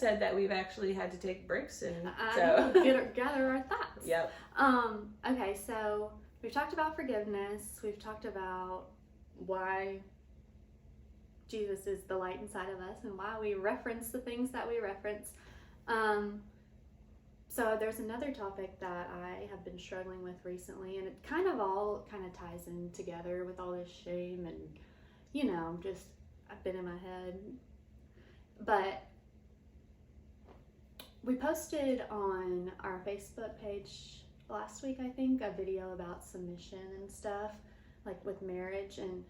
said that we've actually had to take breaks, and gather our thoughts. Yep. Okay, so we've talked about forgiveness. We've talked about why Jesus is the light inside of us and why we reference the things that we reference. So there's another topic that I have been struggling with recently, and it kind of ties in together with all this shame and, just I've been in my head. But we posted on our Facebook page last week, I think, a video about submission and stuff, like with marriage. And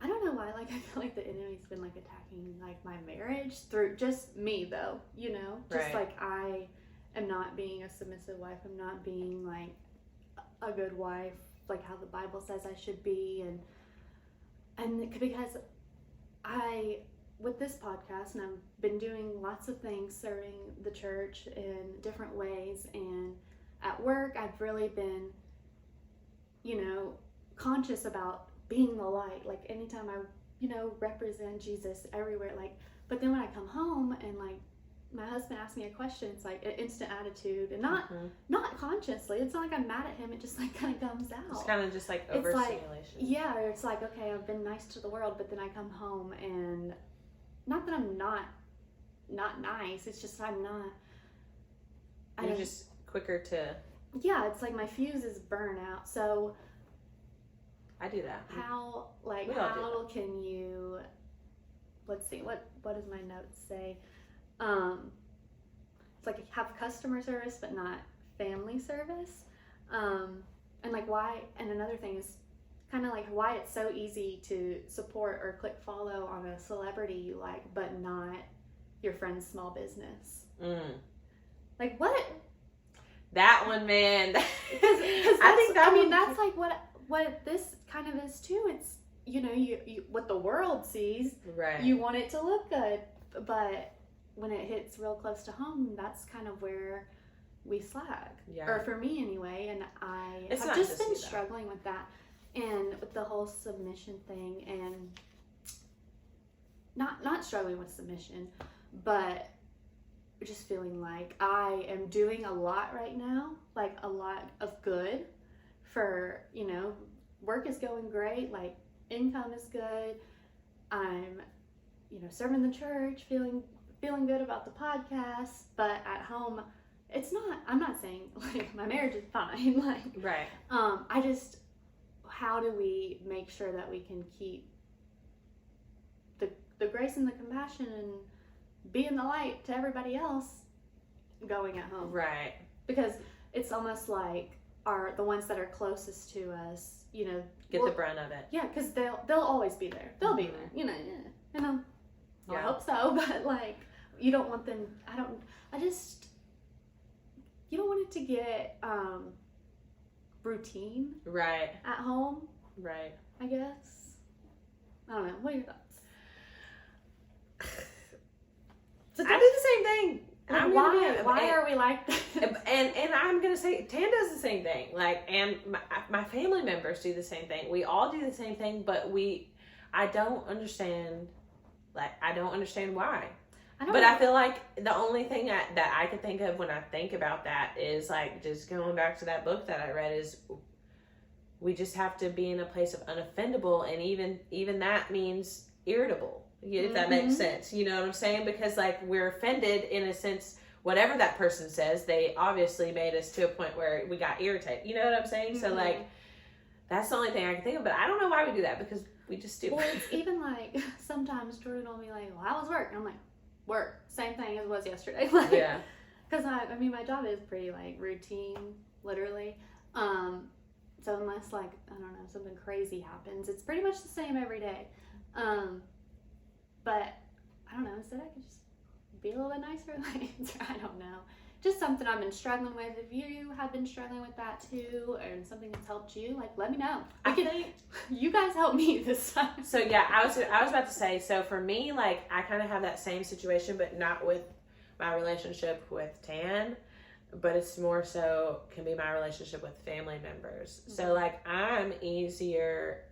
I don't know why, I feel like the enemy's been attacking my marriage through just me though, just right. I am not being a submissive wife. I'm not being a good wife, how the Bible says I should be. And because with this podcast, and I've been doing lots of things serving the church in different ways, and at work I've really been, conscious about being the light, anytime I, represent Jesus everywhere, but then when I come home and my husband asks me a question, it's an instant attitude, and not consciously. It's not like I'm mad at him. It just kind of comes out. It's kind of just overstimulation. It's okay, I've been nice to the world, but then I come home and not that I'm not nice. It's just I'm not. You're just quicker to. Yeah, it's my fuse is burn out. So. I do that. How can you? Let's see. What does my notes say? It's have customer service but not family service, and why, and another thing is kind of why it's so easy to support or click follow on a celebrity you like but not your friend's small business. What that one, man. Because that's what this kind of is too. It's you what the world sees, right? You want it to look good, but when it hits real close to home, that's kind of where we slack. Yeah. Or for me anyway, and I've just been struggling with that, and with the whole submission thing, and not struggling with submission, but just feeling like I am doing a lot right now, a lot of good for, work is going great, income is good, I'm, serving the church, feeling good about the podcast, but at home, I'm not saying, my marriage is fine, right. How do we make sure that we can keep the grace and the compassion and being the light to everybody else going at home? Right. Because it's almost the ones that are closest to us, get the brunt of it. Yeah, because they'll always be there. They'll be there, and I hope so, but you don't want them. You don't want it to get routine, right, at home, right. I guess. I don't know. What are your thoughts? I do the same thing. Why are we like that? And I'm gonna say Tan does the same thing. And my family members do the same thing. We all do the same thing, but I don't understand. I don't understand why. I feel like the only thing that I can think of when I think about that is just going back to that book that I read is we just have to be in a place of unoffendable, and even that means irritable. If that makes sense, you know what I'm saying? Because we're offended in a sense, whatever that person says, they obviously made us to a point where we got irritated. You know what I'm saying? So that's the only thing I can think of, but I don't know why we do that, because we just do. Well, it's even sometimes Jordan will be well, how was work? And I'm work, same thing as it was yesterday. Yeah. Because my job is pretty routine, literally. So unless I don't know, something crazy happens, it's pretty much the same every day. But I don't know, instead I could just be a little bit nicer. I don't know. Just something I've been struggling with. If you have been struggling with that too, or something that's helped you, let me know. I think you guys helped me this time. So yeah, I was about to say, so for me, I kind of have that same situation, but not with my relationship with Tan, but it's more so can be my relationship with family members. Mm-hmm. So I'm easier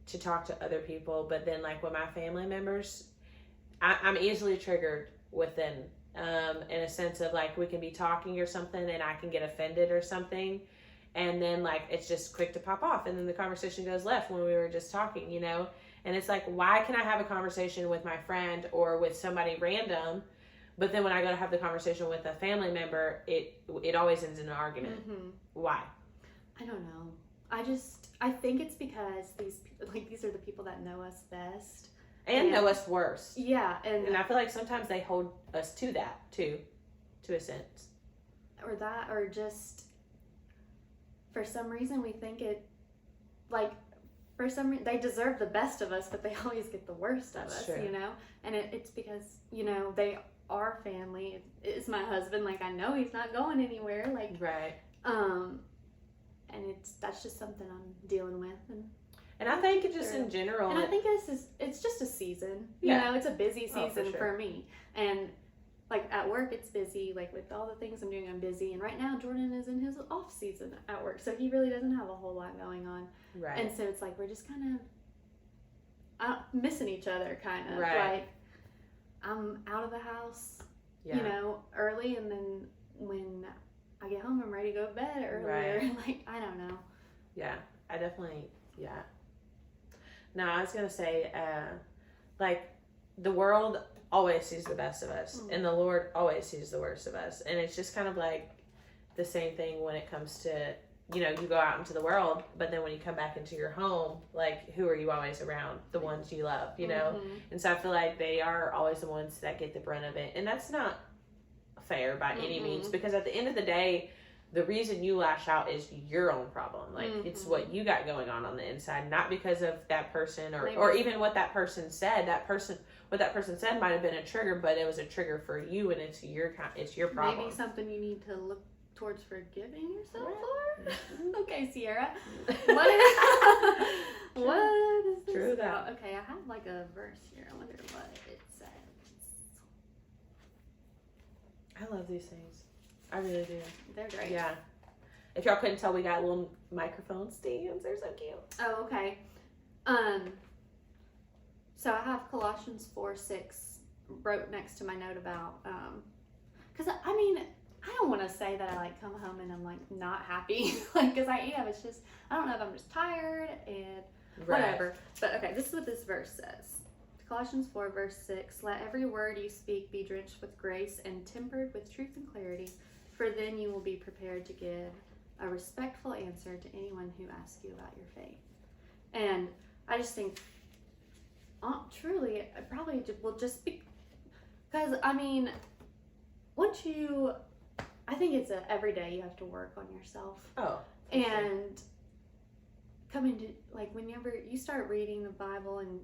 to talk to other people, but then with my family members, I'm easily triggered within, in a sense of like we can be talking or something and I can get offended or something, and then like it's just quick to pop off, and then the conversation goes left when we were just talking, you know. And it's like, why can I have a conversation with my friend or with somebody random, but then when I go to have the conversation with a family member, it always ends in an argument? Why? I don't know. I think it's because these are the people that know us best and know us worse. Yeah, and I feel like sometimes they hold us to that too, to a sense, or just for some reason we think it, like, for some reason they deserve the best of us, but they always get the worst of us. True. You know, and it's because, you know, they are family. It's my husband. Like, I know he's not going anywhere. Like, right. And that's just something I'm dealing with, and I think it's just in general. And I think it's just a season. You know, it's a busy season for me. And like at work, it's busy. Like with all the things I'm doing, I'm busy. And right now, Jordan is in his off season at work, so he really doesn't have a whole lot going on. Right. And so it's like we're just kind of missing each other, kind of. Right. Like I'm out of the house, you know, early, and then when I get home, I'm ready to go to bed earlier. Right. Like, I don't know. Yeah, I definitely, No, I was going to say, like, the world always sees the best of us, and the Lord always sees the worst of us. And it's just kind of like the same thing when it comes to, you know, you go out into the world, but then when you come back into your home, like, who are you always around? The ones you love, you know? And so I feel like they are always the ones that get the brunt of it. And that's not fair by any means, because at the end of the day, the reason you lash out is your own problem. Like, it's what you got going on the inside, not because of that person or even what that person said. What that person said might have been a trigger, but it was a trigger for you, and it's your problem. Maybe something you need to look towards forgiving yourself for. Okay, Sierra. What is this True about? that. Okay, I have like a verse here. I wonder what it says. I love these things. I really do. They're great. Yeah. If y'all couldn't tell, we got little microphone stands. They're so cute. Oh, okay. So I have Colossians 4:6 wrote next to my note about, because I mean, I don't want to say that I like come home and I'm like not happy, like, because I am. It's just, I don't know if I'm just tired and whatever. But okay, this is what this verse says. Colossians 4 verse 6, let every word you speak be drenched with grace and tempered with truth and clarity, for then you will be prepared to give a respectful answer to anyone who asks you about your faith. And I just think, truly, I probably will just be, because I mean, I think it's every day you have to work on yourself. Oh. And coming to, like, whenever you start reading the Bible and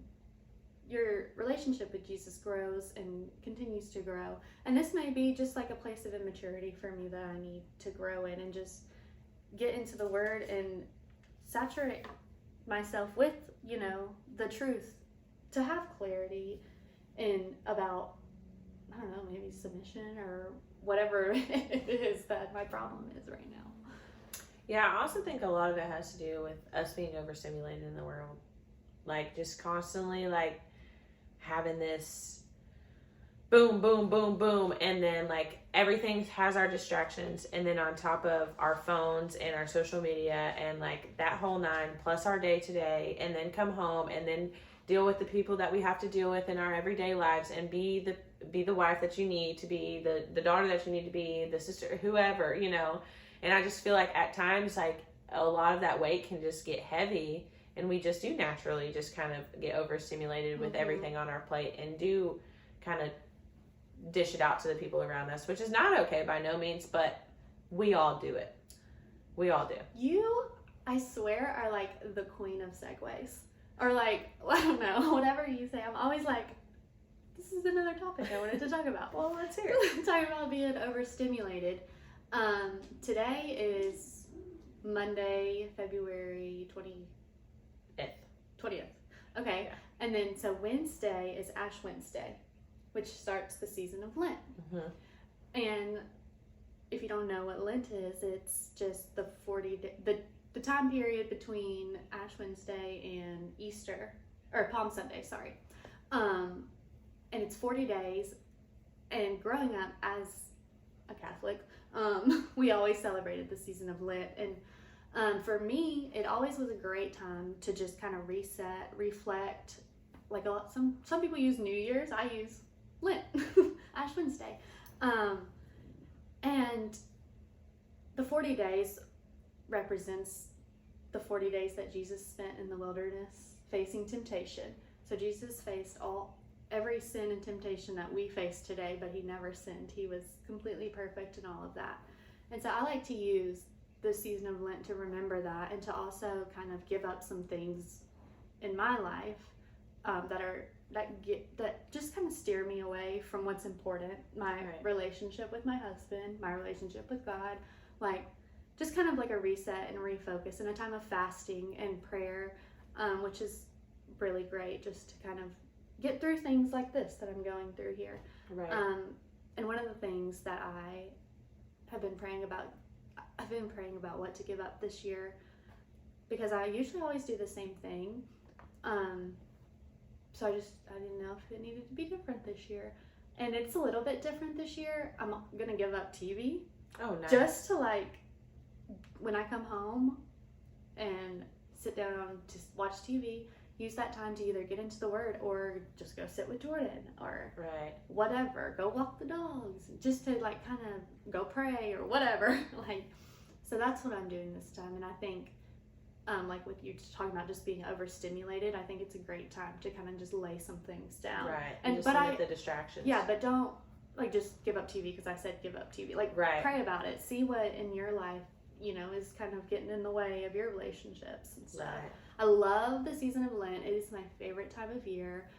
your relationship with Jesus grows and continues to grow. And this may be just like a place of immaturity for me that I need to grow in and just get into the Word and saturate myself with, you know, the truth to have clarity in about, I don't know, maybe submission or whatever it is that my problem is right now. Yeah, I also think a lot of it has to do with us being overstimulated in the world. Like, just constantly, like, having this boom, boom, boom, boom, and then like everything has our distractions, and then on top of our phones and our social media and like that whole nine, plus our day to day, and then come home and then deal with the people that we have to deal with in our everyday lives, and be the wife that you need to be, the daughter that you need to be, the sister, whoever, you know. And I just feel like at times, like, a lot of that weight can just get heavy, and we just do naturally just kind of get overstimulated with everything on our plate, and do kind of dish it out to the people around us, which is not okay by no means, but we all do it. We all do. You, I swear, are like the queen of segues. Or like, I don't know, whatever you say. I'm always like, this is another topic I wanted to talk about. Well, let's hear it. Talking about being overstimulated. Today is Monday, February 20th. Okay. Yeah. And then, so Wednesday is Ash Wednesday, which starts the season of Lent. And if you don't know what Lent is, it's just the 40 the time period between Ash Wednesday and Easter, or Palm Sunday, sorry. And it's 40 days, And growing up as a Catholic, we always celebrated the season of Lent. And for me, it always was a great time to just kind of reset, reflect. Like some people use New Year's, I use Lent, Ash Wednesday. And the 40 days represents the 40 days that Jesus spent in the wilderness facing temptation. So Jesus faced every sin and temptation that we face today, but he never sinned. He was completely perfect in all of that. And so I like to use the season of Lent to remember that, and to also kind of give up some things in my life that just kind of steer me away from what's important. My relationship with my husband, my relationship with God, like just kind of like a reset and refocus in a time of fasting and prayer, which is really great just to kind of get through things like this that I'm going through here. Right. And one of the things that I have been praying about, I've been praying about what to give up this year, because I usually always do the same thing. So I didn't know if it needed to be different this year. And it's a little bit different this year. I'm going to give up TV. Oh, nice. Just to when I come home and sit down to watch TV, use that time to either get into the Word or just go sit with Jordan or whatever, go walk the dogs, just to kind of go pray or whatever. So that's what I'm doing this time. And I think with you talking about just being overstimulated, I think it's a great time to kind of just lay some things down. Right. And just limit the distractions. Yeah, but don't just give up TV because I said give up TV. Pray about it. See what in your life, is kind of getting in the way of your relationships and stuff. Right. I love the season of Lent. It is my favorite time of year.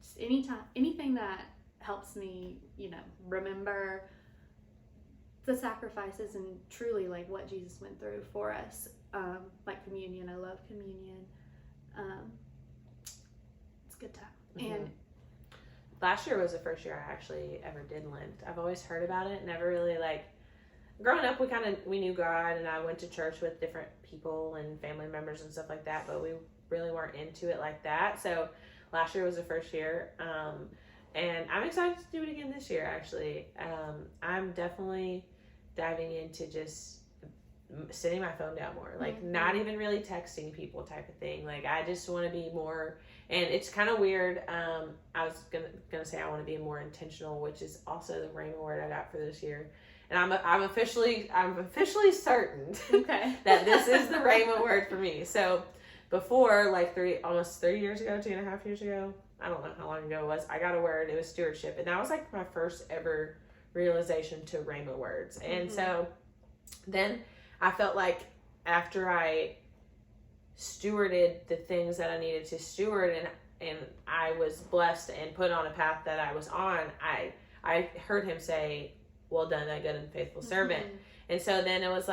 Just anything that helps me, remember the sacrifices and truly what Jesus went through for us. Like communion. I love communion. It's a good time. Mm-hmm. And last year was the first year I actually ever did Lent. I've always heard about it, never really growing up we knew God, and I went to church with different people and family members and stuff like that, but we really weren't into it like that. So last year was the first year. And I'm excited to do it again this year, actually. I'm definitely diving into just sitting my phone down more, not even really texting people type of thing. I just want to be more, and it's kind of weird. I was gonna say I want to be more intentional, which is also the rhema word I got for this year. And I'm officially certain that this is the rhema word for me. So before, almost 3 years ago, 2.5 years ago, I don't know how long ago it was, I got a word. It was stewardship, and that was my first ever realization to rhema words. And so then I felt like after I stewarded the things that I needed to steward, and I was blessed and put on a path that I was on, I heard him say, "Well done, thy good and faithful servant." And so then it was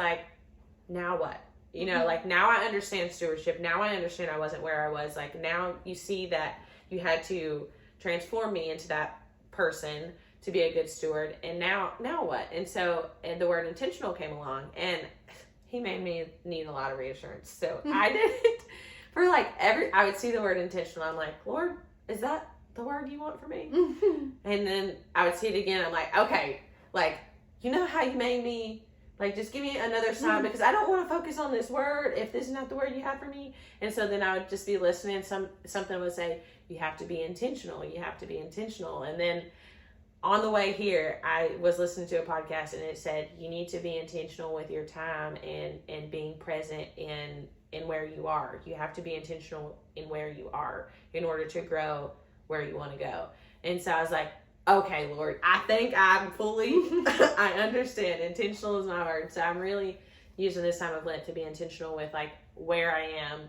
now what? Now I understand stewardship. Now I understand I wasn't where I was. Now you see that you had to transform me into that person to be a good steward. And now what? And the word intentional came along, and he made me need a lot of reassurance. So I did it for I would see the word intentional. I'm like, Lord, is that the word you want for me? And then I would see it again. I'm like, okay, how you made me, just give me another sign, because I don't want to focus on this word if this is not the word you have for me. And so then I would just be listening. Something would say, you have to be intentional. You have to be intentional. And then on the way here, I was listening to a podcast, and it said, you need to be intentional with your time and being present in where you are. You have to be intentional in where you are in order to grow where you want to go. And so I was like, okay, Lord, I think I'm fully, I understand. Intentional is my word. So I'm really using this time of Lent to be intentional with where I am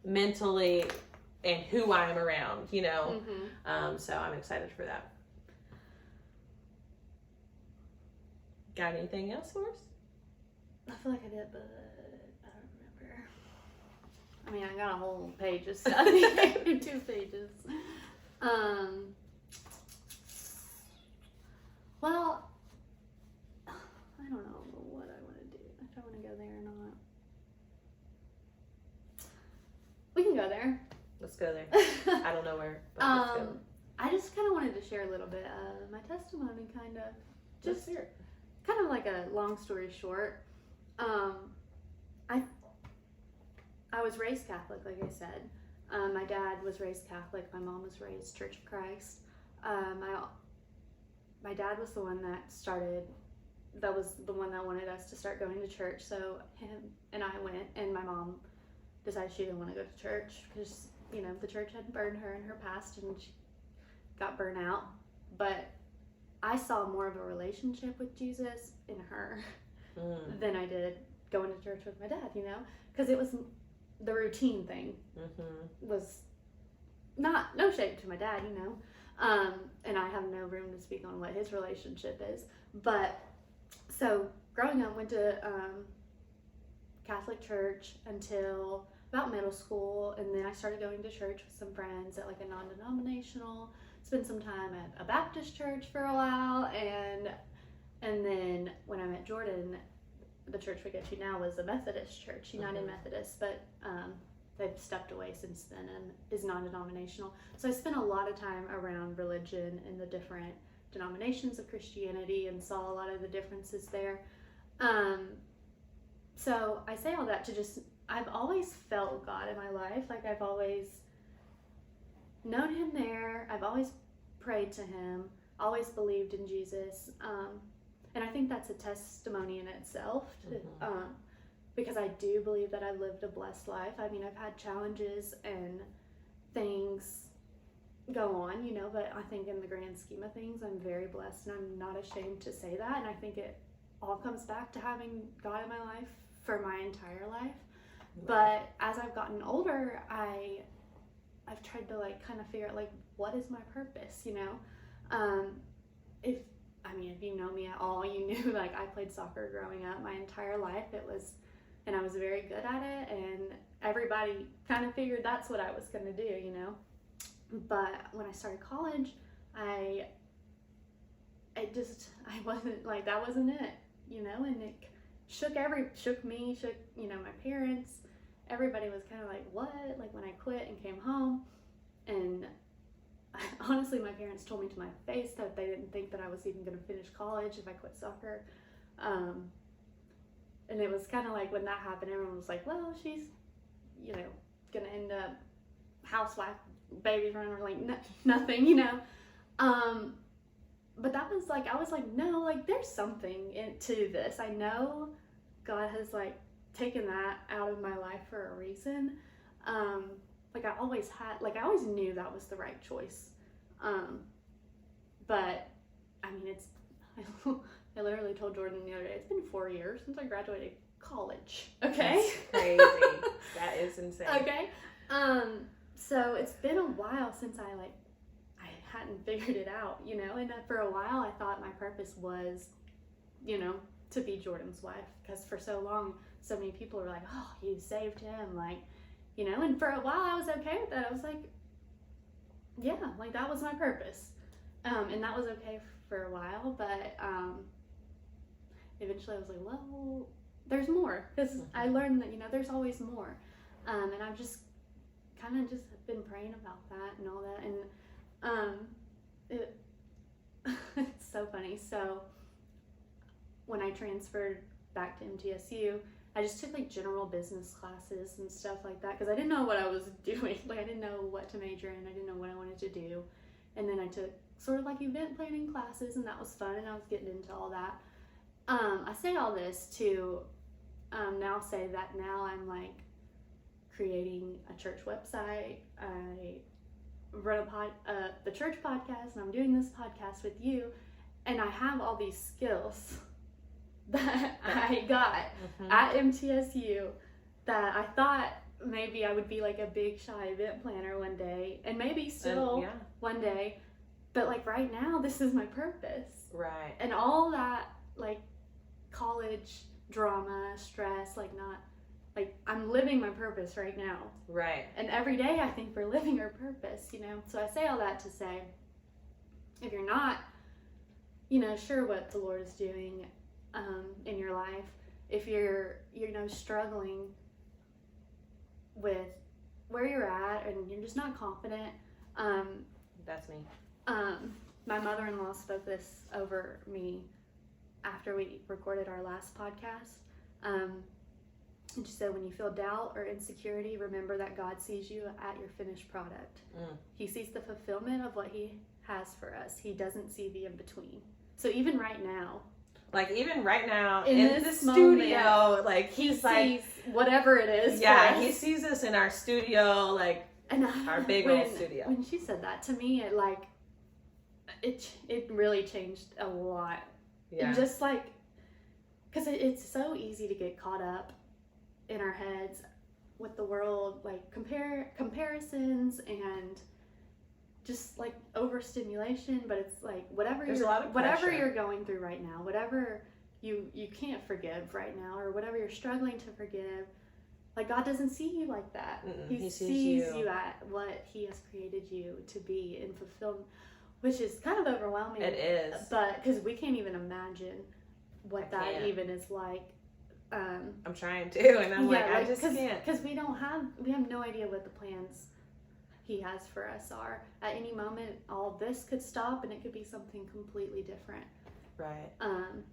mentally and who I am around, so I'm excited for that. Got anything else for us? I feel like I did, but I don't remember. I got a whole page of stuff here, 2 pages. Well, I don't know what I want to do. If I want to go there or not. We can go there. Let's go there. I don't know where, but let's go. I just kind of wanted to share a little bit of my testimony, kind of. Just here. Kind of like a long story short. I was raised Catholic, like I said. My dad was raised Catholic. My mom was raised Church of Christ. My dad was the one that was the one that wanted us to start going to church. So him and I went, and my mom decided she didn't want to go to church because, you know, the church had burned her in her past and she got burnt out. But I saw more of a relationship with Jesus in her than I did going to church with my dad, you know, because it was the routine thing was no shame to my dad, you know, and I have no room to speak on what his relationship is. But so growing up, went to Catholic church until about middle school, and then I started going to church with some friends at like a non-denominational. Spent some time at a Baptist church for a while, and then when I met Jordan, the church we go to now was a Methodist church, United Methodist, but they've stepped away since then and is non-denominational. So I spent a lot of time around religion and the different denominations of Christianity and saw a lot of the differences there. So I say all that to just, I've always felt God in my life. Like I've always known him there. I've always prayed to him, always believed in Jesus. And I think that's a testimony in itself because I do believe that I lived a blessed life. I mean, I've had challenges and things go on, you know, but I think in the grand scheme of things, I'm very blessed, and I'm not ashamed to say that. And I think it all comes back to having God in my life for my entire life. Right. But as I've gotten older, I've tried to like kind of figure out like, what is my purpose, you know? If you know me at all, you knew like I played soccer growing up my entire life. And I was very good at it, and everybody kind of figured that's what I was going to do, you know? But when I started college, I wasn't like, that wasn't it, you know? And it shook me, you know, my parents. Everybody was kind of like, what? Like when I quit and came home, and honestly, my parents told me to my face that they didn't think that I was even going to finish college if I quit soccer. And it was kind of like when that happened, everyone was like, well, she's, you know, going to end up housewife, babies running around, like nothing, you know. But that was like, I was like, no, like there's something to this. I know God has like taken that out of my life for a reason. Like I always knew that was the right choice. But I mean, I literally told Jordan the other day, it's been 4 years since I graduated college. Okay. That's crazy. That is insane. Okay. So it's been a while since I hadn't figured it out, you know, and for a while I thought my purpose was, you know, to be Jordan's wife, because for so long, so many people were like, oh, you saved him, like, you know, and for a while I was okay with that. I was like, yeah, like that was my purpose. And that was okay for a while, but eventually I was like, well, there's more, because I learned that, you know, there's always more. And I've just kind of just been praying about that and all that. And it's so funny. So when I transferred back to MTSU, I just took like general business classes and stuff like that, because I didn't know what I was doing. Like I didn't know what to major in. I didn't know what I wanted to do. And then I took sort of like event planning classes, and that was fun, and I was getting into all that. I say all this to now say that now I'm like creating a church website. I run the church podcast, and I'm doing this podcast with you, and I have all these skills that I got at MTSU that I thought maybe I would be like a big shy event planner one day, and maybe still one day, but like right now this is my purpose. Right. And all that like college drama, stress, like not like I'm living my purpose right now. Right. And every day I think we're living our purpose, you know. So I say all that to say, if you're not, you know, sure what the Lord is doing in your life, if you're, you know, struggling with where you're at and you're just not confident, that's me. My mother-in-law spoke this over me after we recorded our last podcast. And she said, when you feel doubt or insecurity, remember that God sees you at your finished product. He sees the fulfillment of what he has for us. He doesn't see the in-between. So even right now, in the studio, like he sees whatever it is. Yeah, he sees us in our studio, like our big old studio. When she said that to me, it really changed a lot. Yeah. And just like, because it's so easy to get caught up in our heads with the world, like comparisons and just like overstimulation. But it's like whatever you're going through right now, whatever you can't forgive right now, or whatever you're struggling to forgive, like God doesn't see you like that. He sees you at what he has created you to be and fulfill, which is kind of overwhelming. It is, but because we can't even imagine what that even is like. I'm trying to, and I'm I just can't, because we have no idea what the plans he has for us are. At any moment, all this could stop, and it could be something completely different. Right.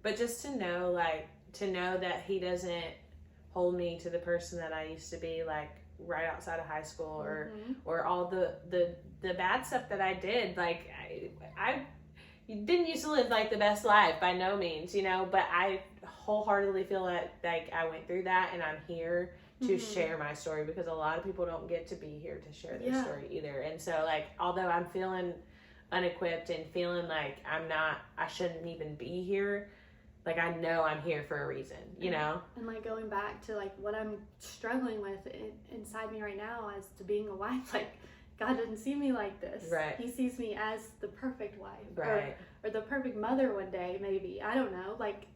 But just to know that he doesn't hold me to the person that I used to be, like right outside of high school, or all the bad stuff that I did. Like I didn't used to live like the best life by no means, but I wholeheartedly feel like I went through that, and I'm here to share my story, because a lot of people don't get to be here to share their story either. And so, like, although I'm feeling unequipped and feeling like I shouldn't even be here, like, I know I'm here for a reason, And like going back to like what I'm struggling with inside me right now as to being a wife, like God doesn't see me like this. Right. He sees me as the perfect wife. Right. Or the perfect mother one day, maybe. I don't know. Like,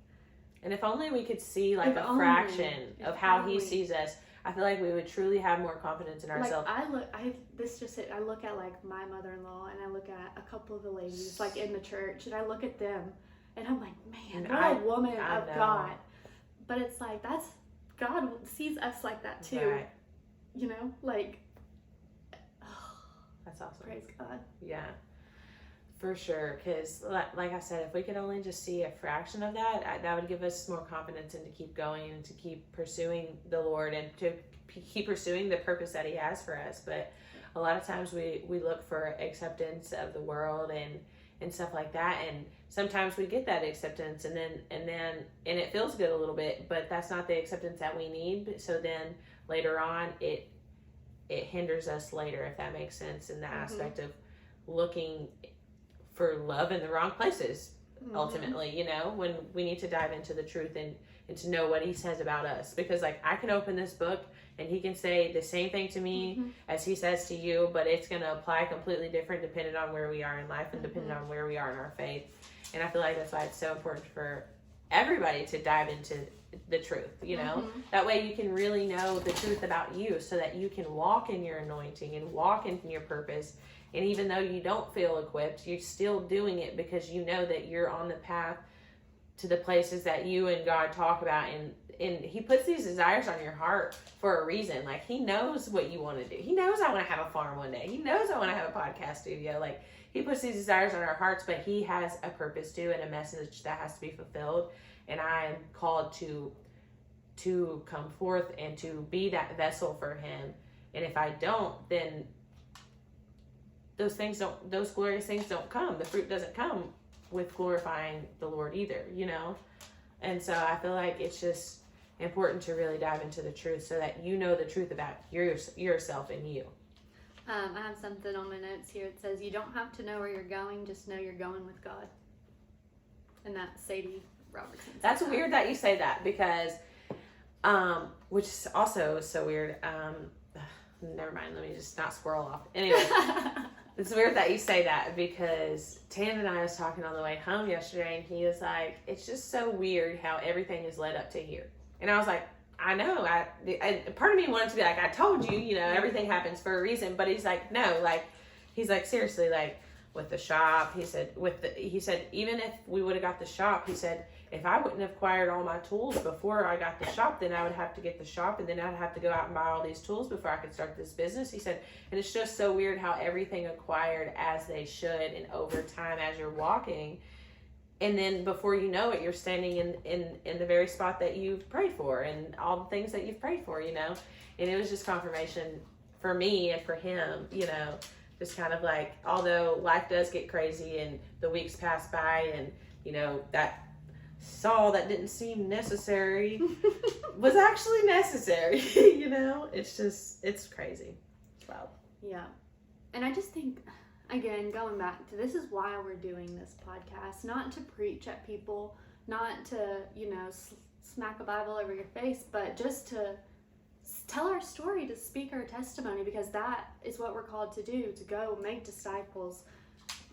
and if only we could see like a fraction of how he sees us, I feel like we would truly have more confidence in ourselves. Like I look at like my mother-in-law, and I look at a couple of the ladies like in the church, and I look at them, and I'm like, man, what a woman of God. But it's like, that's, God sees us like that too. Right. Like, that's awesome. Praise God. Yeah. For sure, because like I said, if we could only just see a fraction of that, that would give us more confidence and to keep going and to keep pursuing the Lord and to keep pursuing the purpose that he has for us. But a lot of times we look for acceptance of the world and stuff like that, and sometimes we get that acceptance and it feels good a little bit, but that's not the acceptance that we need. So then later on it hinders us later, if that makes sense, in the aspect of looking for love in the wrong places, ultimately, when we need to dive into the truth and to know what he says about us. Because like, I can open this book and he can say the same thing to me as he says to you, but it's going to apply completely different depending on where we are in life and depending on where we are in our faith. And I feel like that's why it's so important for everybody to dive into the truth, that way you can really know the truth about you, so that you can walk in your anointing and walk in your purpose. And even though you don't feel equipped, you're still doing it because you know that you're on the path to the places that you and God talk about. And he puts these desires on your heart for a reason. Like, he knows what you want to do. He knows I want to have a farm one day. He knows I want to have a podcast studio. Like, he puts these desires on our hearts, but he has a purpose too, and a message that has to be fulfilled. And I am called to come forth and to be that vessel for him. And if I don't, then those glorious things don't come. The fruit doesn't come with glorifying the Lord either, And so I feel like it's just important to really dive into the truth, so that you know the truth about yourself and you. I have something on my notes here. It says, you don't have to know where you're going, just know you're going with God. And that's Sadie Robertson. That's weird that you say that, because which is also so weird. Never mind, let me just not squirrel off. Anyway, it's weird that you say that, because Tan and I was talking on the way home yesterday, and he was like, it's just so weird how everything is led up to here. And I was like, I know. I part of me wanted to be like, I told you, everything happens for a reason. But he's like, no, like, he's like, seriously, like with the shop, he said, even if we would have got the shop, he said, if I wouldn't have acquired all my tools before I got the shop, then I would have to get the shop, and then I'd have to go out and buy all these tools before I could start this business. He said, and it's just so weird how everything acquired as they should, and over time as you're walking, and then before you know it, you're standing in the very spot that you've prayed for, and all the things that you've prayed for, you know. And it was just confirmation for me and for him, you know, just kind of like, although life does get crazy and the weeks pass by, and, you know, that Saul that didn't seem necessary was actually necessary, you know. It's crazy. It's wild. Yeah. And I just think, again, going back to, this is why we're doing this podcast, not to preach at people, not to, you know, smack a Bible over your face, but just to tell our story, to speak our testimony, because that is what we're called to do, to go make disciples.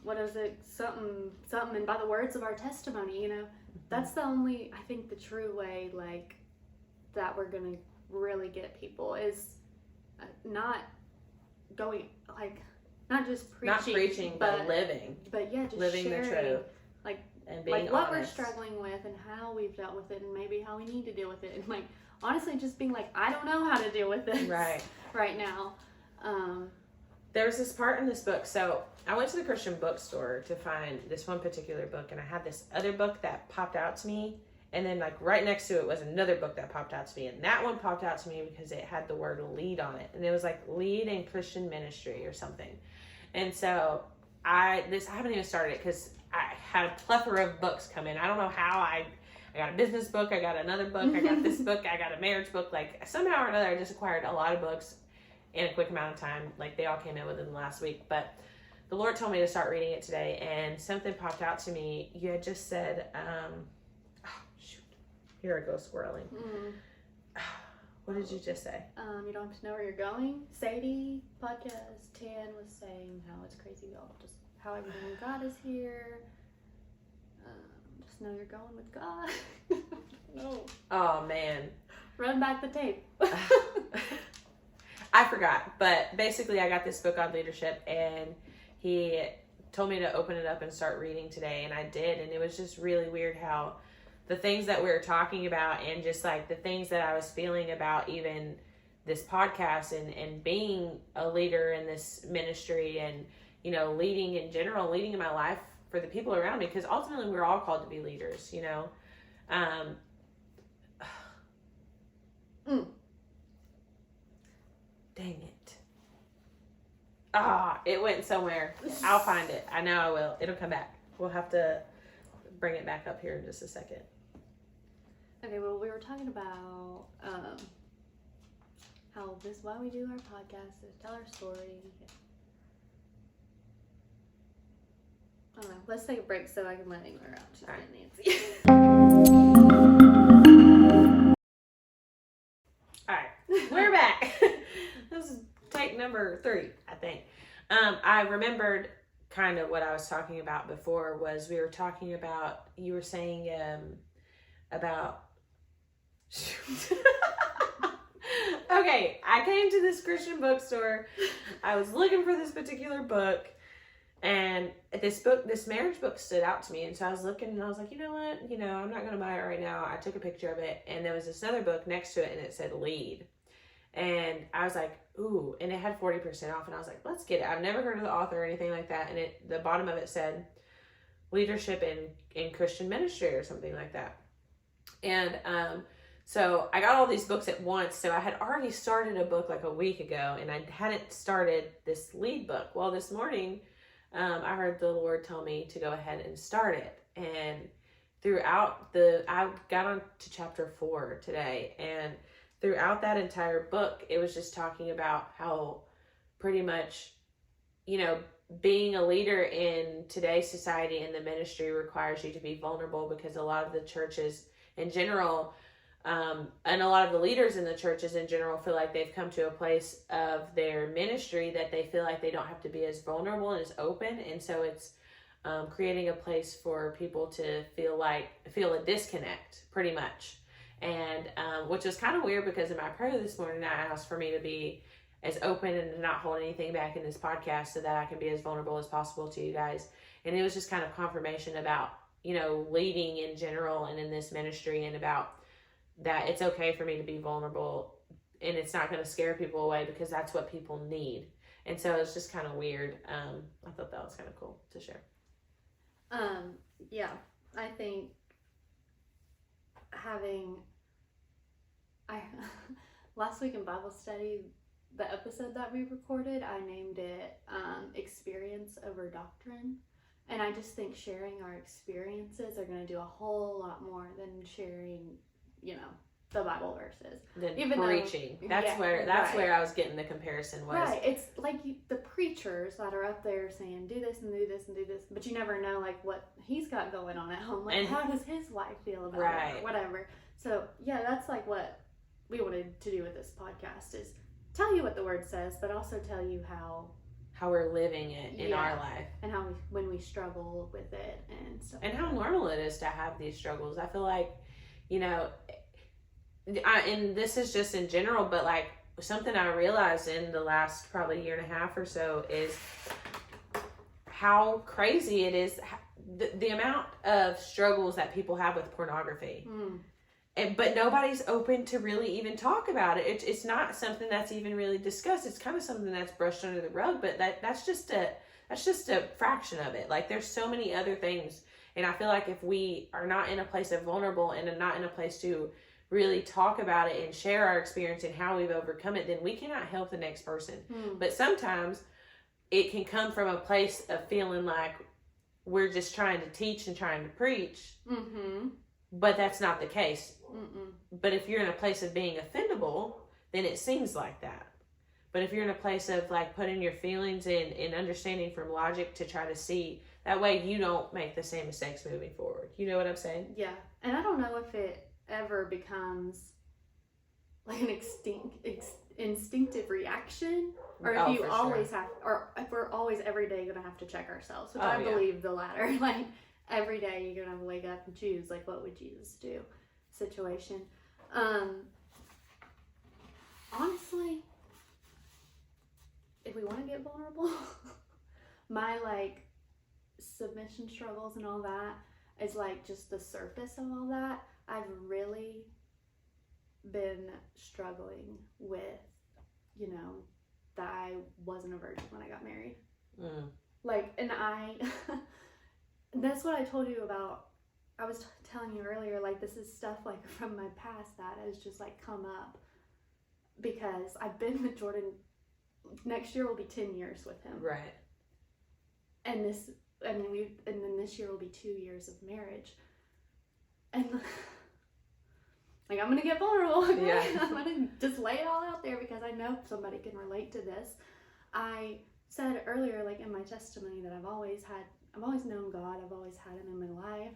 What is it? Something, and by the words of our testimony, you know, that's the only, I think, the true way, like, that we're going to really get people is not going, like, not just preaching. Not preaching, but living. But yeah, just living sharing, the truth. Like, and being like what honest. we're struggling with and how we've dealt with it and maybe how we need to deal with it. And, like, honestly, just being like, I don't know how to deal with this right now. There's this part in this book. So I went to the Christian bookstore to find this one particular book, and I had this other book that popped out to me, and then like right next to it was another book that popped out to me, and that one popped out to me because it had the word lead on it, and it was like lead in Christian ministry or something. And so I haven't even started it because I had a plethora of books come in. I don't know how I got a business book, I got another book, I got this book, I got a marriage book. Like, somehow or another, I just acquired a lot of books in a quick amount of time. Like, they all came in within the last week. But the Lord told me to start reading it today, and something popped out to me. You had just said, here I go squirreling. What did you just say? You don't have to know where you're going. Sadie, podcast 10, was saying how it's crazy, y'all. Just how everything with God is here. Just know you're going with God. No. Oh, man. Run back the tape. I forgot, but basically I got this book on leadership, and he told me to open it up and start reading today, and I did, and it was just really weird how the things that we were talking about, and just like the things that I was feeling about even this podcast and being a leader in this ministry, and, you know, leading in general, leading in my life for the people around me, because ultimately we're all called to be leaders, you know. Dang it. It went somewhere. I'll find it. I know I will. It'll come back. We'll have to bring it back up here in just a second. Okay, well, we were talking about why we do our podcast, is tell our story. I don't know. Let's take a break so I can let Ingler out. She's right. Nancy. All right, we're back. This is take number 3, I think. I remembered kind of what I was talking about before. Was we were talking about, you were saying about okay, I came to this Christian bookstore. I was looking for this particular book, and this marriage book stood out to me, and so I was looking, and I was like, you know what, I'm not going to buy it right now. I took a picture of it, and there was this other book next to it, and it said lead, and I was like, ooh, and it had 40% off, and I was like, let's get it. I've never heard of the author or anything like that, and the bottom of it said leadership in Christian ministry or something like that. And so I got all these books at once. So I had already started a book like a week ago, and I hadn't started this lead book. Well, this morning, I heard the Lord tell me to go ahead and start it. And I got on to chapter 4 today, and throughout that entire book, it was just talking about how pretty much, being a leader in today's society in the ministry requires you to be vulnerable, because a lot of the churches in general, and a lot of the leaders in the churches in general, feel like they've come to a place of their ministry that they feel like they don't have to be as vulnerable and as open. And so it's creating a place for people to feel a disconnect, pretty much. And which was kind of weird, because in my prayer this morning, I asked for me to be as open and to not hold anything back in this podcast, so that I can be as vulnerable as possible to you guys. And it was just kind of confirmation about leading in general and in this ministry, and about that it's okay for me to be vulnerable, and it's not going to scare people away because that's what people need. And so it's just kind of weird. I thought that was kind of cool to share. Yeah, I think last week in Bible study, the episode that we recorded, I named it Experience Over Doctrine. And I just think sharing our experiences are going to do a whole lot more than sharing, the Bible verses. Than preaching. That's where I was getting the comparison was. Right. It's like the preachers that are up there saying, do this and do this and do this, but you never know like what he's got going on at home. Like, and how does his wife feel about it or whatever. So yeah, that's like what we wanted to do with this podcast, is tell you what the word says, but also tell you how we're living it in our life, and how when we struggle with it and stuff, and how normal it is to have these struggles. I feel like, and this is just in general, but like something I realized in the last probably year and a half or so is how crazy it is, the amount of struggles that people have with pornography. But nobody's open to really even talk about it. It's not something that's even really discussed. It's kind of something that's brushed under the rug, but that's just a fraction of it. Like, there's so many other things. And I feel like if we are not in a place of vulnerable and not in a place to really talk about it and share our experience and how we've overcome it, then we cannot help the next person. But sometimes it can come from a place of feeling like we're just trying to teach and trying to preach. But that's not the case. But if you're in a place of being offendable, then it seems like that. But if you're in a place of like putting your feelings in and understanding from logic to try to see, that way you don't make the same mistakes moving forward. You know what I'm saying? Yeah. And I don't know if it ever becomes like an instinctive reaction, or if you always have, or if we're always every day going to have to check ourselves, which I believe the latter. Like, every day you're going to wake up and choose, like, what would Jesus do situation. Honestly, if we want to get vulnerable, my, like, submission struggles and all that is, like, just the surface of all that. I've really been struggling with, that I wasn't a virgin when I got married. Like, and that's what I told you about. I was telling you earlier, like, this is stuff like from my past that has just like come up because I've been with Jordan. Next year will be 10 years with him. Right. And then this year will be 2 years of marriage. And like, I'm going to get vulnerable. Okay? Yeah. I'm going to just lay it all out there because I know somebody can relate to this. I said earlier, like in my testimony, that I've always known God. I've always had him in my life.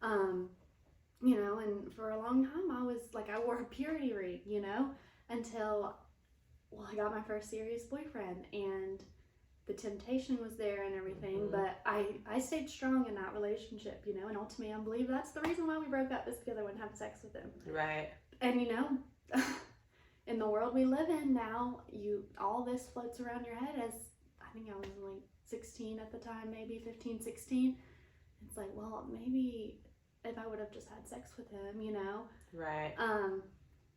And for a long time I was like, I wore a purity ring, until, I got my first serious boyfriend, and the temptation was there and everything, but I stayed strong in that relationship, and ultimately I believe that's the reason why we broke up, is because I wouldn't have sex with him. Right. And, in the world we live in now, all this floats around your head as, I think I was like 16 at the time, maybe 15, 16. It's like, well, maybe if I would have just had sex with him, Right.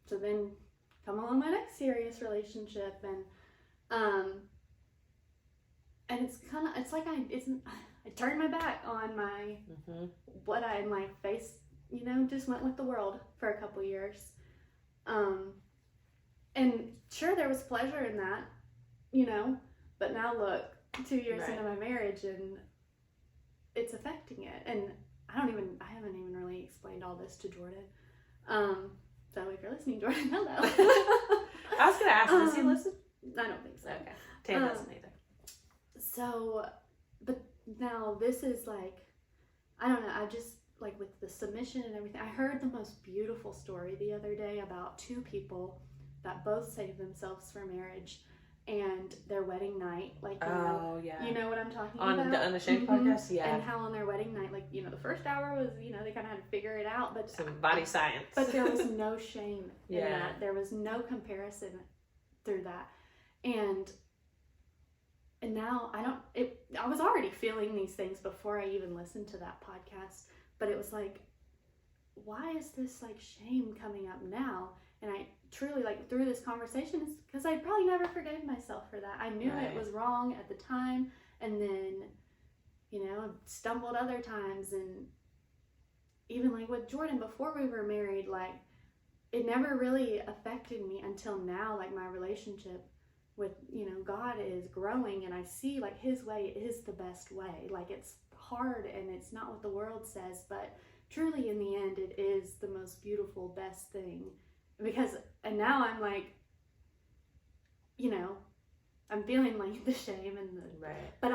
So then come along my next serious relationship, and it's like I turned my back on my, my face, just went with the world for a couple years. And sure, there was pleasure in that, but now look, 2 years into my marriage, and it's affecting it. And I haven't even really explained all this to Jordan. So if you're listening, Jordan, hello. I was going to ask, does he listen? I don't think so. Okay. Tam doesn't either. So, but now this is like, I don't know, I just, like, with the submission and everything, I heard the most beautiful story the other day about two people that both saved themselves for marriage, and their wedding night, like, you know what I'm talking about? On the Shade podcast, yeah. And how on their wedding night, like, the first hour was, they kind of had to figure it out, but some body science. But there was no shame in that. There was no comparison through that. And now I was already feeling these things before I even listened to that podcast, but it was like, why is this like shame coming up now? And I truly, like, through this conversation, is because I probably never forgave myself for that. I knew it was wrong at the time, and then, you know, stumbled other times. And even like with Jordan, before we were married, like, it never really affected me until now. Like, my relationship with, you know, God is growing, and I see like his way is the best way. Like, it's hard and it's not what the world says, but truly in the end it is the most beautiful, best thing. Because, and now I'm like, you know, I'm feeling like the shame and the but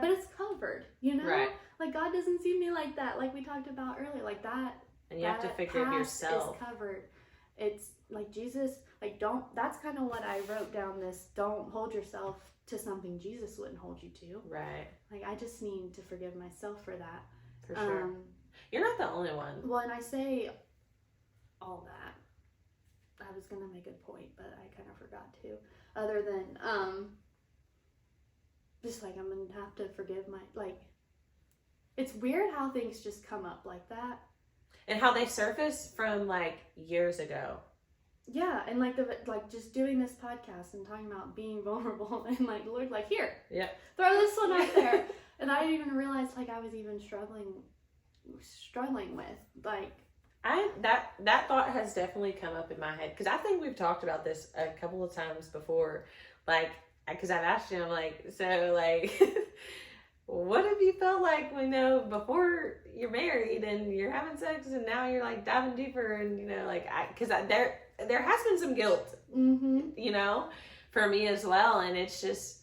it's covered, you know, like God doesn't see me like that, like we talked about earlier, like that. And you have to forgive yourself. Is covered. It's like Jesus, like, don't, that's kind of what I wrote down, this, don't hold yourself to something Jesus wouldn't hold you to. Right. Like, I just need to forgive myself for that. For sure. You're not the only one. Well, and I say all that. I was going to make a point, but I kind of forgot to. Other than, just like, I'm going to have to forgive like, it's weird how things just come up like that. And how they surface from like years ago. Yeah, and like just doing this podcast and talking about being vulnerable, and like, Lord, like, here, throw this one out there. And I didn't even realize like I was even struggling with, like, that thought has definitely come up in my head, because I think we've talked about this a couple of times before, like, because I've asked you, I'm like, so like what have you felt like, you know, before you're married and you're having sex, and now you're like diving deeper, and, you know, like, there has been some guilt, you know, for me as well. And it's just,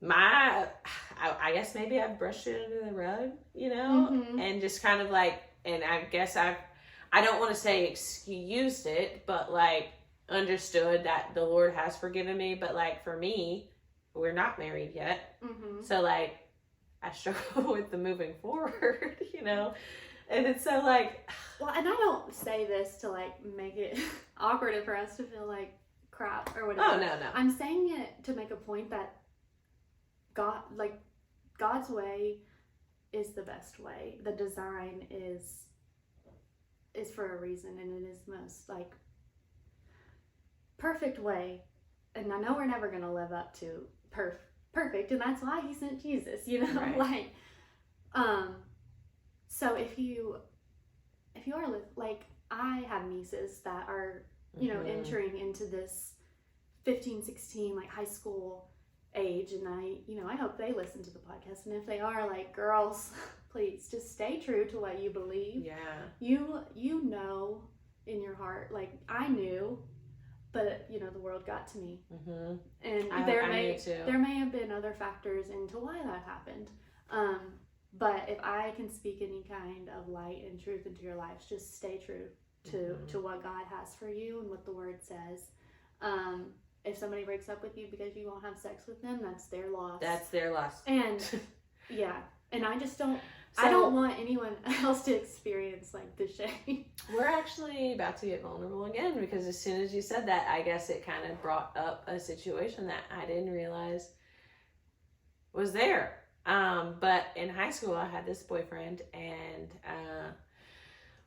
I guess maybe I've brushed it under the rug, you know, and just kind of like, and I guess I don't want to say excused it, but like understood that the Lord has forgiven me. But like, for me, we're not married yet. So like, I struggle with the moving forward, you know, and it's so like, well, and I don't say this to like make it awkward for us to feel like crap or whatever. Oh, no. I'm saying it to make a point that God's way is the best way. The design is for a reason, and it is most like perfect way. And I know we're never going to live up to perfect, and that's why he sent Jesus, you know, like, so if you are like, I have nieces that are, you know, entering into this 15, 16, like high school age, and I hope they listen to the podcast. And if they are, like, girls, please just stay true to what you believe. You know in your heart, like I knew, but, you know, the world got to me. And there may have been other factors into why that happened. But if I can speak any kind of light and truth into your lives, just stay true to what God has for you and what the word says. If somebody breaks up with you because you won't have sex with them, that's their loss. And yeah, and I just don't, I don't want anyone else to experience like the shame. We're actually about to get vulnerable again, because as soon as you said that, I guess it kind of brought up a situation that I didn't realize was there. But in high school, I had this boyfriend, and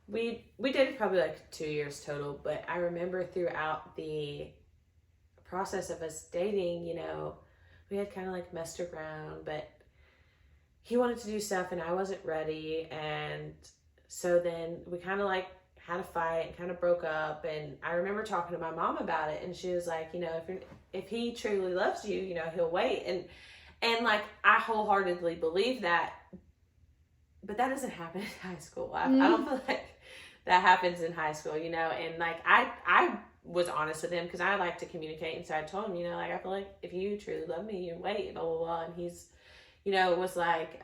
we dated probably like 2 years total. But I remember throughout the process of us dating, you know, we had kind of like messed around, but he wanted to do stuff and I wasn't ready. And so then we kind of like had a fight and kind of broke up. And I remember talking to my mom about it, and she was like, you know, if he truly loves you, you know, he'll wait. And like, I wholeheartedly believe that, but that doesn't happen in high school. I don't feel like that happens in high school, you know. And like, I was honest with him, because I like to communicate. And so I told him, you know, like, I feel like if you truly love me, you wait, blah, blah, blah. And he's, you know, was like,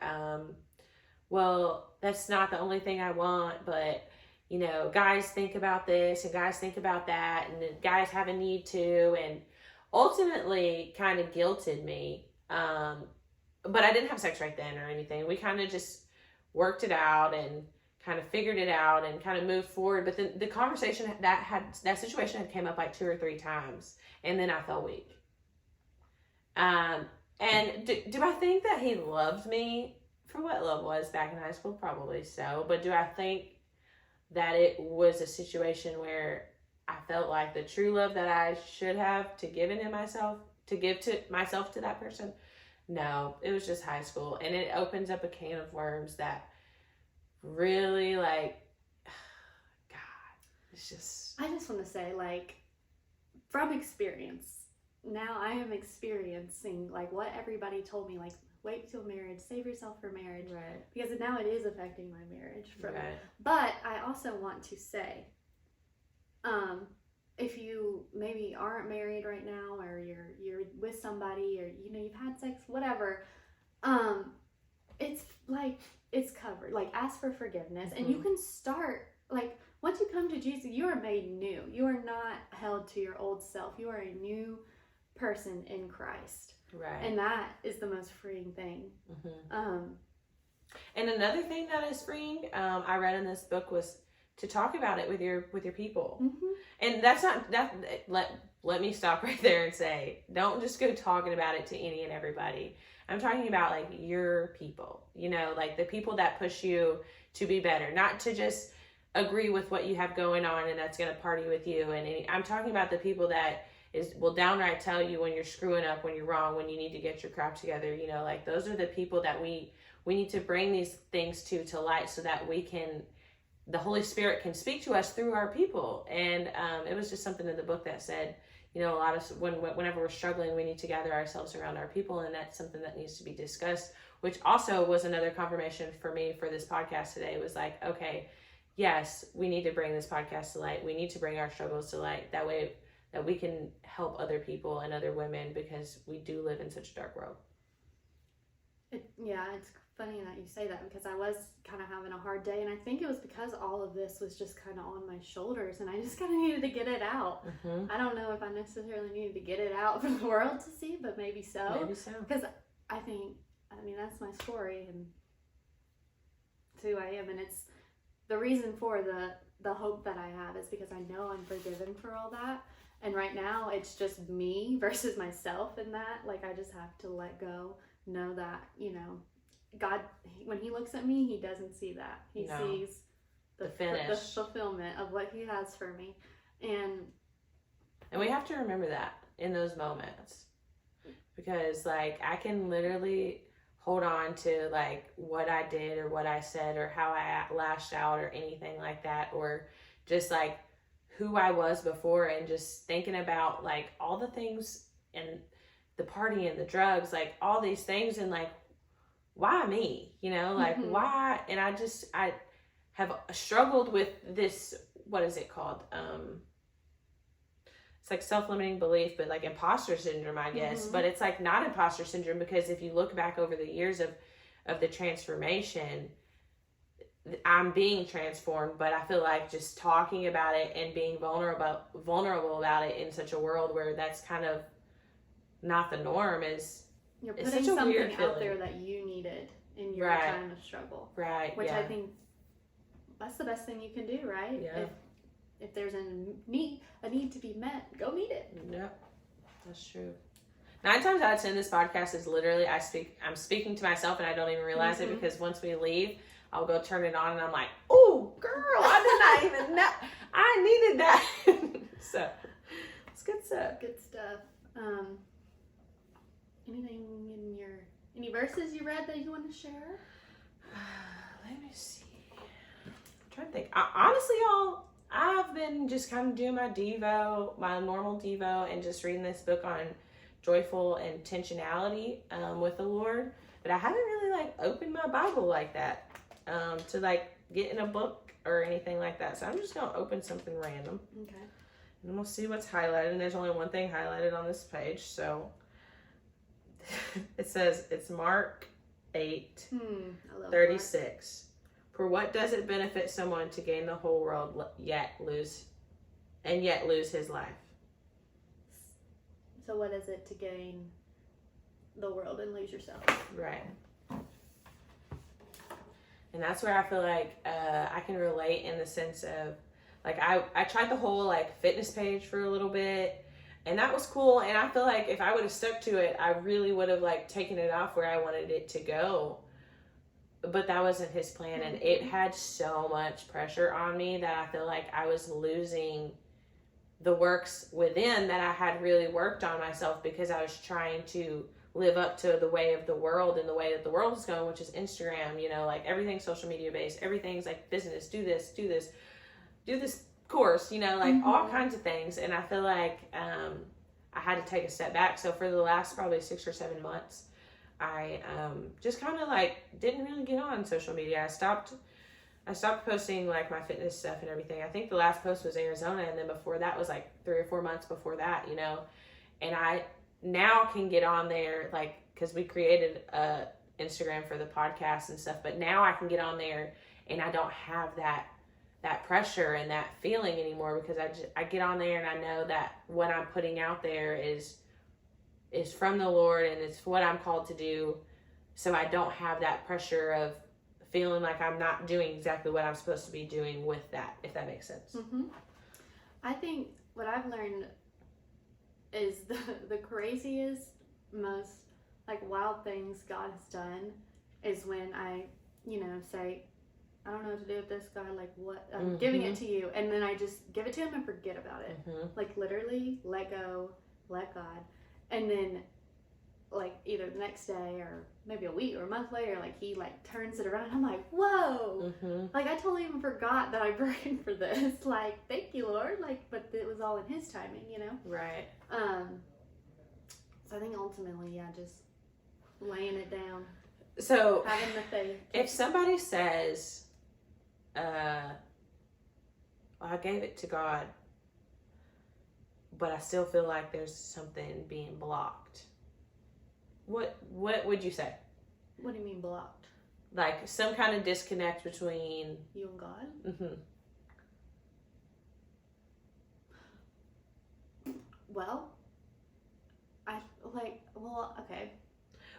well, that's not the only thing I want, but, you know, guys think about this and guys think about that, and guys have a need to, and ultimately kind of guilted me. But I didn't have sex right then or anything. We kind of just worked it out and kind of figured it out and kind of moved forward. But then the conversation that situation had came up like 2 or 3 times, and then I felt weak. And do I think that he loved me for what love was back in high school? Probably so. But do I think that it was a situation where I felt like the true love that I should have to give to myself to that person? No, it was just high school. And it opens up a can of worms that really, like, God, it's just... I just want to say, like, from experience, now I am experiencing, like, what everybody told me, like, wait till marriage, save yourself for marriage. Right. Because now it is affecting my marriage. Right. But I also want to say, if you maybe aren't married right now, or you're with somebody, or you've had sex, whatever, it's like it's covered. Like, ask for forgiveness, and you can start, like, once you come to Jesus, you are made new. You are not held to your old self. You are a new person in Christ. Right. And that is the most freeing thing. And another thing that is freeing, I read in this book, was to talk about it with your people. And that's not that. Let me stop right there and say, don't just go talking about it to any and everybody. I'm talking about, like, your people. Like the people that push you to be better, not to just agree with what you have going on and that's going to party with you. And I'm talking about the people that will downright tell you when you're screwing up, when you're wrong, when you need to get your crap together. Like, those are the people that we need to bring these things to light, so that the Holy Spirit can speak to us through our people. And it was just something in the book that said, a lot of whenever we're struggling, we need to gather ourselves around our people, and that's something that needs to be discussed. Which also was another confirmation for me for this podcast today. It was like, okay, yes, we need to bring this podcast to light. We need to bring our struggles to light. That way that we can help other people and other women, because we do live in such a dark world. It's funny that you say that, because I was kind of having a hard day, and I think it was because all of this was just kind of on my shoulders, and I just kind of needed to get it out. I don't know if I necessarily needed to get it out for the world to see, but maybe so. Maybe so. Because I mean, that's my story, and it's who I am, and it's the reason for the hope that I have is because I know I'm forgiven for all that. And right now, it's just me versus myself in that. Like, I just have to let go, know that, God, when he looks at me, he doesn't see that. He sees the finish, the fulfillment of what he has for me. And we have to remember that in those moments. Because, like, I can literally hold on to, like, what I did or what I said or how I lashed out or anything like that. Or just, like, who I was before, and just thinking about, like, all the things and the party and the drugs, like, all these things, and, like, why me? Like, why? And I have struggled with this, what is it called? It's like self-limiting belief, but like imposter syndrome, I guess. But it's like not imposter syndrome, because if you look back over the years of the transformation, I'm being transformed, but I feel like just talking about it and being vulnerable about it in such a world where that's kind of not the norm you're putting something out there that you needed in your time of struggle. Right. Which I think that's the best thing you can do, right? Yeah. If there's a need to be met, go meet it. Yep. That's true. 9 times out of 10, this podcast is literally I'm speaking to myself, and I don't even realize it, because once we leave, I'll go turn it on and I'm like, oh, girl, I did not even know. I needed that. So, it's good stuff. Good stuff. Anything any verses you read that you want to share? Let me see. I'm trying to think. Honestly, y'all, I've been just kind of doing my normal Devo, and just reading this book on joyful intentionality with the Lord. But I haven't really, like, opened my Bible like that to, like, get in a book or anything like that. So I'm just going to open something random. Okay. And we'll see what's highlighted. And there's only one thing highlighted on this page. So it says, it's Mark 8:36. For what does it benefit someone to gain the whole world yet lose his life? So what is it to gain the world and lose yourself? Right. And that's where I feel like I can relate, in the sense of, like, I tried the whole, like, fitness page for a little bit, And that was cool. And I feel like if I would have stuck to it, I really would have like taken it off where I wanted it to go. But that wasn't his plan. And it had so much pressure on me that I feel like I was losing the works within that I had really worked on myself, because I was trying to live up to the way of the world and the way that the world is going, which is Instagram, you know, like everything's social media based, everything's like business, do this course, you know, like all kinds of things. And I feel like I had to take a step back. So for the last probably 6 or 7 months, I just kind of like didn't really get on social media. I stopped posting like my fitness stuff and everything. I think the last post was Arizona, and then before that was like 3 or 4 months before that, you know. And I now can get on there, like, because we created a Instagram for the podcast and stuff, but now I can get on there and I don't have that pressure and that feeling anymore, because I get on there and I know that what I'm putting out there is from the Lord and it's what I'm called to do. So I don't have that pressure of feeling like I'm not doing exactly what I'm supposed to be doing with that, if that makes sense. I think what I've learned is the craziest, most like wild things God has done is when I, you know, say, I don't know what to do with this, God, like what, I'm giving it to you. And then I just give it to him and forget about it. Like literally let go, let God. And then like either the next day or maybe a week or a month later, like he like turns it around. I'm like, whoa, like I totally even forgot that I prayed for this. Like, thank you, Lord. Like, but it was all in his timing, you know? Right. So I think ultimately, yeah, just laying it down. So having the faith. If somebody says, well, I gave it to God, but I still feel like there's something being blocked, what would you say? What do you mean blocked? Like some kind of disconnect between you and God? Well, okay.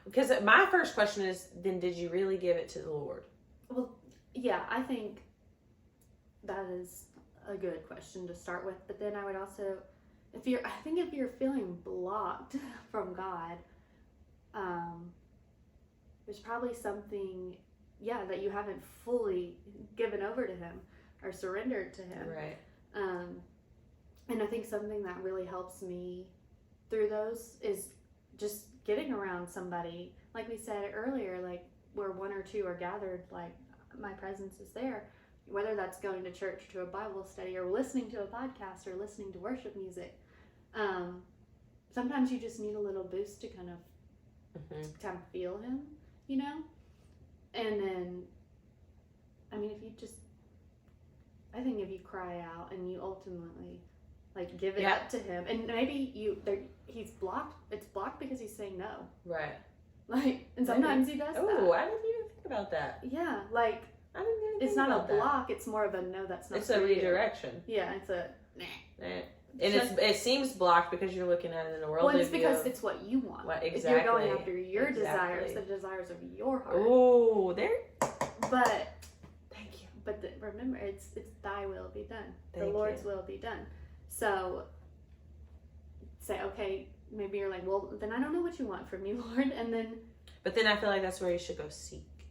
Because my first question is, then did you really give it to the Lord? Well, yeah, I think that is a good question to start with. But then I would also, if you're feeling blocked from God, there's probably something, that you haven't fully given over to him or surrendered to him. Right. And I think something that really helps me through those is just getting around somebody, like we said earlier, like where 1 or 2 are gathered, like my presence is there, whether that's going to church, to a Bible study, or listening to a podcast, or listening to worship music. Sometimes you just need a little boost to kind of feel him, you know? And then, I mean, I think if you cry out and you ultimately like give it up to him, and maybe it's blocked because he's saying no. Right. Like, and sometimes he does that. Oh, I didn't even think about that. Yeah, like, I didn't even think it's not about a block, it's more of a no, that's not It's a redirection. You. Yeah, it's a nah. And it seems blocked because you're looking at it in the world. Well, it's because it's what you want. Exactly. If you're going after your desires, the desires of your heart. Oh, But thank you. But remember, it's thy will be done. Thank the Lord's you. will be done. So say, okay, maybe you're like, well, then I don't know what you want from me, Lord. But then I feel like that's where you should go seek.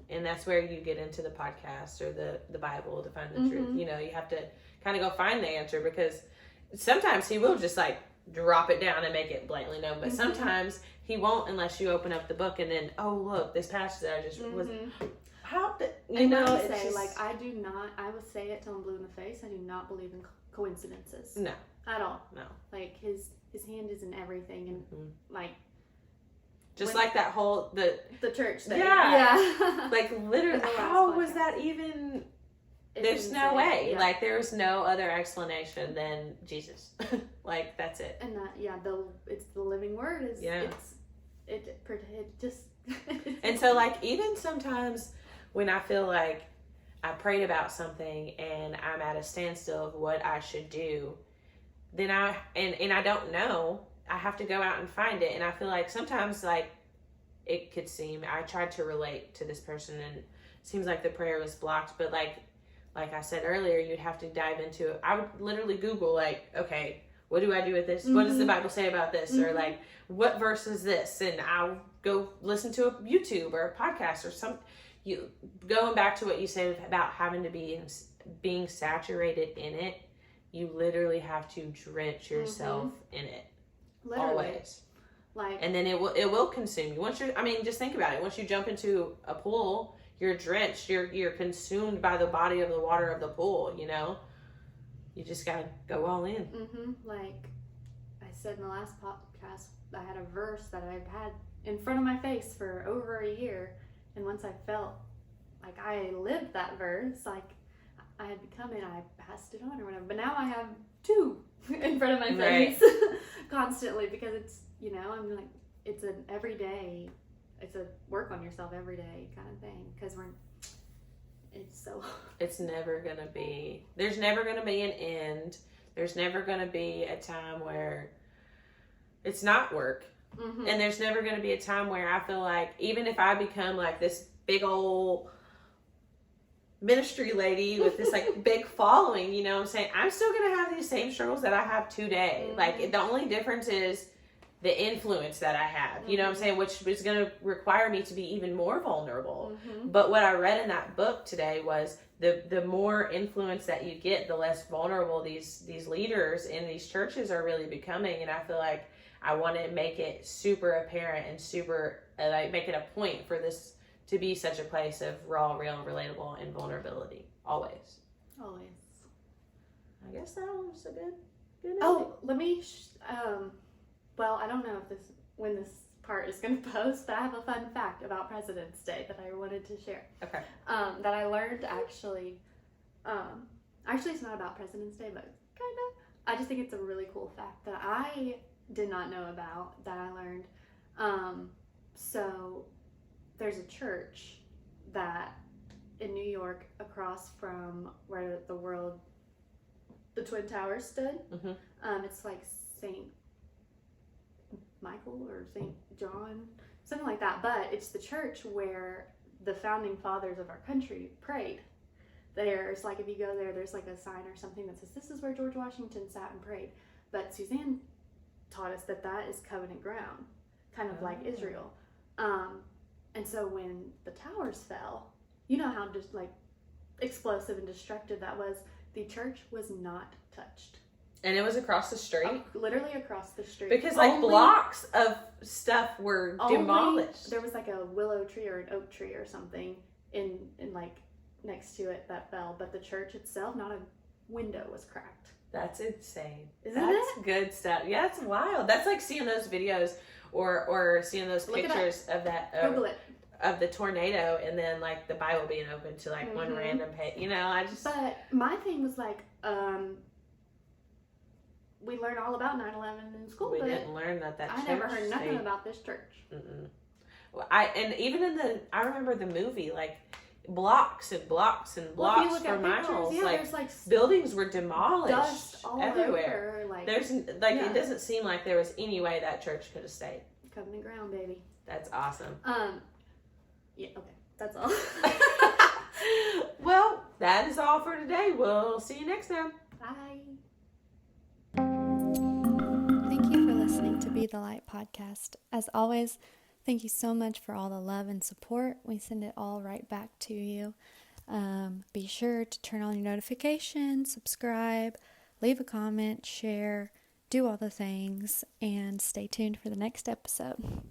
And that's where you get into the podcast or the Bible to find the truth. You know, you have to kind of go find the answer, because sometimes he will just like drop it down and make it blatantly known. But sometimes he won't unless you open up the book and then, oh, look, this passage that I just was... How did... You know, I say, just... like, I will say it till I'm blue in the face, I do not believe in coincidences. No. At all. No. Like, his hand is in everything, and like... Just like that whole... The church thing. Yeah. Like, literally, how was that even... There's no way. Yeah. Like, there's no other explanation than Jesus. Like, that's it. And it's the living word. It just... And so, like, even sometimes when I feel like I prayed about something and I'm at a standstill of what I should do, then I don't know, I have to go out and find it. And I feel like sometimes, like, it could seem, I tried to relate to this person and it seems like the prayer was blocked, but like I said earlier, you'd have to dive into it. I would literally Google, like, okay, what do I do with this? What does the Bible say about this? Or like, what verse is this? And I'll go listen to a YouTube or a podcast or something. You going back to what you said about having to be being saturated in it. You literally have to drench yourself in it. Literally. Always. Like, and then it will consume you. Once you're, I mean, just think about it. Once you jump into a pool, you're drenched. You're consumed by the body of the water of the pool. You know, you just gotta go all in. Like I said in the last podcast, I had a verse that I've had in front of my face for over a year, and once I felt like I lived that verse, like I had become it, I passed it on or whatever. But now I have two in front of my face constantly, because it's, you know, I'm like, it's an everyday, it's a work on yourself every day kind of thing, because it's never gonna be, there's never gonna be an end. There's never gonna be a time where it's not work. And there's never gonna be a time where I feel like, even if I become like this big old ministry lady with this like big following, you know what I'm saying, I'm still gonna have these same struggles that I have today. Like, the only difference is the influence that I have, you know what I'm saying, which is gonna require me to be even more vulnerable. But what I read in that book today was the more influence that you get, the less vulnerable these leaders in these churches are really becoming. And I feel like I want to make it super apparent and super like make it a point for this to be such a place of raw, real, relatable, and vulnerability. Always. I guess that was a good Oh, let me, well, I don't know if when this part is going to post, but I have a fun fact about President's Day that I wanted to share. Okay. That I learned actually it's not about President's Day, but kind of. I just think it's a really cool fact that I did not know about, that I learned. So there's a church that in New York, across from where the Twin Towers stood. It's like St. Michael or St. John, something like that. But it's the church where the founding fathers of our country prayed. There's like, if you go there, there's like a sign or something that says, this is where George Washington sat and prayed. But Suzanne taught us that is covenant ground, kind of like Israel. And so when the towers fell, you know how just like explosive and destructive that was. The church was not touched. And it was across the street? Literally across the street. Because like blocks of stuff were demolished. There was like a willow tree or an oak tree or something in like next to it that fell. But the church itself, not a window was cracked. That's insane. Isn't That's it? good stuff. Yeah, it's wild. That's like seeing those videos or seeing those pictures of that. Google it. Of the tornado, and then like the Bible being open to like one random page. You know, I just. But my thing was like, we learned all about 9/11 in school. We didn't learn that church. I never heard nothing about this church. Well, I remember the movie, like blocks and blocks and blocks for miles. Yeah, like, like buildings were demolished dust all everywhere. Over, like, there's like it doesn't seem like there was any way that church could have stayed. Covenant ground, baby. That's awesome. Yeah, okay. That's all. Well, that is all for today. We'll see you next time. Bye. Thank you for listening to Be the Light podcast. As always, thank you so much for all the love and support. We send it all right back to you. Be sure to turn on your notifications, subscribe, leave a comment, share, do all the things, and stay tuned for the next episode.